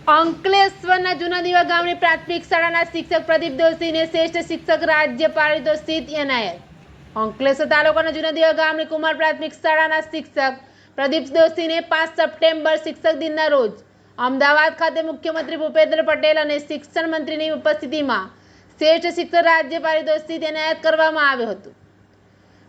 અંકલેશ્વરના જૂના દીવા ગામની પ્રાથમિક શાળાના શિક્ષક પ્રદીપ દોશીને શ્રેષ્ઠ શિક્ષક રાજ્ય પારિતોષિક એનાયત। અંકલેશ્વર તાલુકાના જૂના દીવા ગામની કુમાર પ્રાથમિક શાળાના શિક્ષક પ્રદીપ દોશીને 5 સપ્ટેમ્બર શિક્ષક દિનના રોજ અમદાવાદ ખાતે મુખ્યમંત્રી ભૂપેન્દ્ર પટેલ અને શિક્ષણ મંત્રીની ઉપસ્થિતિમાં શ્રેષ્ઠ શિક્ષક રાજ્ય પારિતોષિક એનાયત કરવામાં આવ્યું હતું।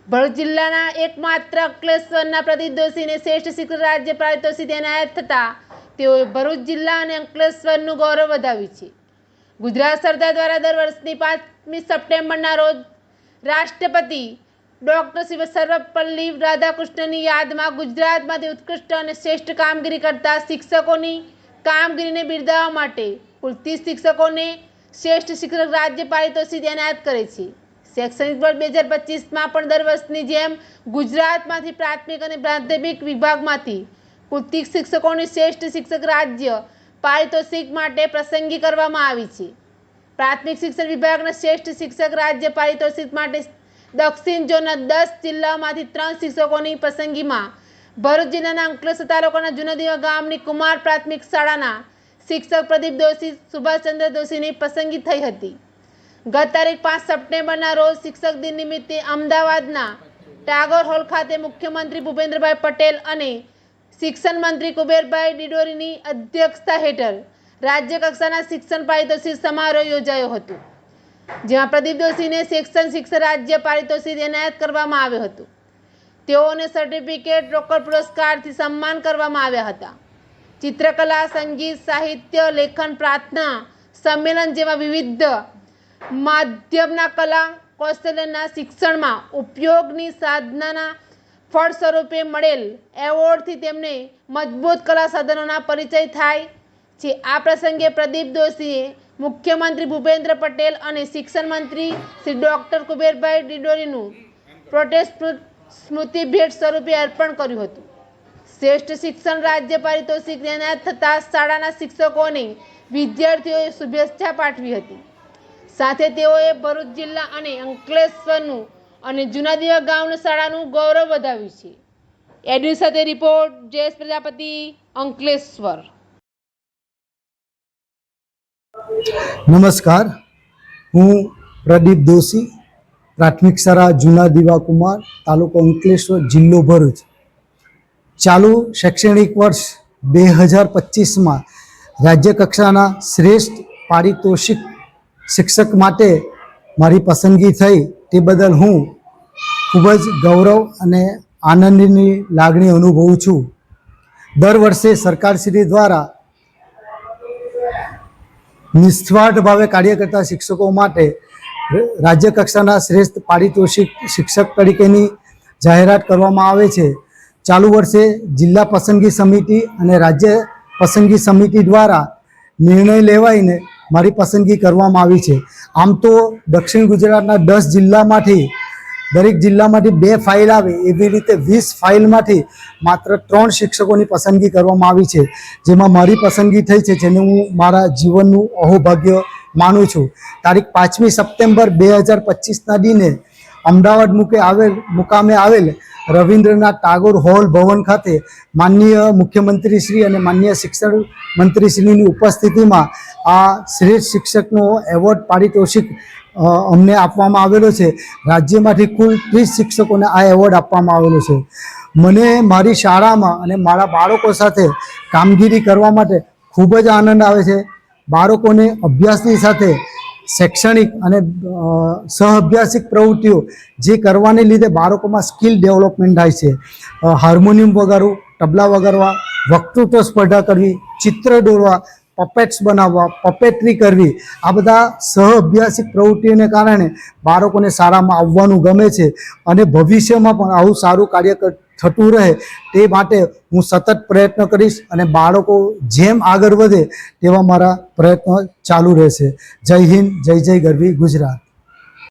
ભરૂચ જિલ્લાના એકમાત્ર અંકલેશ્વરના પ્રદીપ દોશીને શ્રેષ્ઠ શિક્ષક રાજ્ય પારિતોષિક એનાયત થતાં તેઓએ ભરૂચ જિલ્લા અને અંકલેશ્વરનું ગૌરવ વધાવ્યું છે। ગુજરાત સરકાર દ્વારા દર વર્ષની 5મી સપ્ટેમ્બરના રોજ રાષ્ટ્રપતિ ડૉક્ટર સર્વપલ્લી રાધાકૃષ્ણનની યાદમાં ગુજરાતમાંથી ઉત્કૃષ્ટ અને શ્રેષ્ઠ કામગીરી કરતા શિક્ષકોની કામગીરીને બિરદાવવા માટે કુલ 30 શિક્ષકોને શ્રેષ્ઠ શિક્ષક રાજ્ય પારિતોષિક એનાયત કરે છે। શૈક્ષણિક વર્ષ 2025માં પણ દર વર્ષની જેમ ગુજરાતમાંથી પ્રાથમિક અને માધ્યમિક વિભાગમાંથી કુલ 30 શિક્ષકોની શ્રેષ્ઠ શિક્ષક રાજ્ય પારિતોષિક માટે પસંદગી કરવામાં આવી છે। પ્રાથમિક શિક્ષણ વિભાગના શ્રેષ્ઠ શિક્ષક રાજ્ય પારિતોષિક માટે દક્ષિણ ઝોનના 10 જિલ્લાઓમાંથી 3 શિક્ષકોની પસંદગીમાં ભરૂચ જિલ્લાના અંકલેશ્વર તાલુકાના જૂના દીવા ગામની કુમાર પ્રાથમિક શાળાના શિક્ષક પ્રદીપ દોશી સુભાષચંદ્ર દોશીની પસંદગી થઈ હતી। ગત તારીખ 5 સપ્ટેમ્બરના રોજ શિક્ષક દિન નિમિત્તે અમદાવાદના ટાગોર હોલ ખાતે મુખ્યમંત્રી ભૂપેન્દ્રભાઈ પટેલ અને શિક્ષણ મંત્રી કુબેરભાઈ ડિંડોરીની અધ્યક્ષતા હેઠળ રાજ્ય કક્ષાના શિક્ષણ પારિતોષિક સમારોહ યોજાયો હતો, જેમાં પ્રદીપ દોશીને શિક્ષક રાજ્ય પારિતોષિક એનાયત કરવામાં આવ્યો હતો। તેઓને સર્ટિફિકેટ, રોકડ પુરસ્કારથી સન્માન કરવામાં આવ્યા હતા। ચિત્રકલા, સંગીત, સાહિત્ય, લેખન, પ્રાર્થના, સંમેલન જેવા વિવિધ માધ્યમના કલા કૌશલ્યના શિક્ષણમાં ઉપયોગની સાધનાના ફળ સ્વરૂપે મળેલ એવોર્ડથી તેમને મજબૂત કલા સાધનોના પરિચય થાય છે। આ પ્રસંગે પ્રદીપ દોશીએ મુખ્યમંત્રી ભૂપેન્દ્ર પટેલ અને શિક્ષણ મંત્રી શ્રી ડૉક્ટર કુબેરભાઈ ડિંડોરીનું પ્રોટેસ્ટ સ્મૃતિ ભેટ સ્વરૂપે અર્પણ કર્યું હતું। શ્રેષ્ઠ શિક્ષણ રાજ્ય પારિતોષિક એનાયત થતાં શાળાના શિક્ષકોને વિદ્યાર્થીઓએ શુભેચ્છા પાઠવી હતી। સાથે તેઓએ ભરૂચ જિલ્લા અને અંકલેશ્વરનું અને જૂના દીવા ગામની શાળાનું ગૌરવ વધાવ્યું છે। એડ્યુ સાથે રિપોર્ટ જયેશ પ્રજાપતિ, અંકલેશ્વર। નમસ્કાર, હું પ્રદીપ દોશી, પ્રાથમિક શાળા જૂના દીવા કુમાર, તાલુકો અંકલેશ્વર, જિલ્લો ભરૂચ। ચાલુ શૈક્ષણિક વર્ષ 2025માં રાજ્ય કક્ષાના શ્રેષ્ઠ પારિતોષિક શિક્ષક માટે મારી પસંદગી થઈ તે બદલ હું ખૂબ જ ગૌરવ અને આનંદની લાગણી અનુભવું છું। દર વર્ષે સરકારશ્રી દ્વારા નિસ્વાર્થ ભાવે કાર્ય કરતા શિક્ષકો માટે રાજ્ય કક્ષાના શ્રેષ્ઠ પારિતોષિક શિક્ષક તરીકેની જાહેરાત કરવામાં આવે છે। ચાલુ વર્ષે જિલ્લા પસંદગી સમિતિ અને રાજ્ય પસંદગી સમિતિ દ્વારા નિર્ણય લેવાઈને મારી પસંદગી કરવામાં આવી છે। આમ તો દક્ષિણ ગુજરાતના 10 જિલ્લામાંથી દરેક જિલ્લામાંથી 2 ફાઇલ આવે એવી રીતે 20 ફાઇલમાંથી માત્ર 3 શિક્ષકોની પસંદગી કરવામાં આવી છે, જેમાં મારી પસંદગી થઈ છે, જેને હું મારા જીવનનું અહોભાગ્ય માનું છું। તારીખ 5મી સપ્ટેમ્બર 2025ના દિને અમદાવાદ મુકામે આવેલ રવિન્દ્રનાથ ટાગોર હોલ ભવન ખાતે માનનીય મુખ્યમંત્રીશ્રી અને માનનીય શિક્ષણ મંત્રીશ્રીની ઉપસ્થિતિમાં આ શ્રેષ્ઠ શિક્ષકનો એવોર્ડ પારિતોષિક અમને આપવામાં આવેલો છે। રાજ્યમાંથી કુલ 30 શિક્ષકોને આ એવોર્ડ આપવામાં આવેલો છે। મને મારી શાળામાં અને મારા બાળકો સાથે કામગીરી કરવા માટે ખૂબ જ આનંદ આવે છે। બાળકોને અભ્યાસની સાથે શૈક્ષણિક અને સહઅભ્યાસિક પ્રવૃત્તિઓ જે કરવાને લીધે બાળકોમાં સ્કિલ ડેવલપમેન્ટ થાય છે। હાર્મોનિયમ વગાડવું, તબલા વગાડવા, વક્તૃત્વ સ્પર્ધા કરવી, ચિત્ર દોરવા, પપેટ્સ બનાવવા, પપેટ્રી કરવી, આ બધા સહઅભ્યાસિક પ્રવૃત્તિઓને કારણે બાળકોને શાળામાં આવવાનું ગમે છે અને ભવિષ્યમાં પણ આવું સારું કાર્ય થતું રહે તે માટે હું સતત પ્રયત્ન કરીશ અને બાળકો જેમ આગળ વધે તેવા મારા પ્રયત્નો ચાલુ રહેશે। જય હિન્દ, જય જય ગરવી ગુજરાત।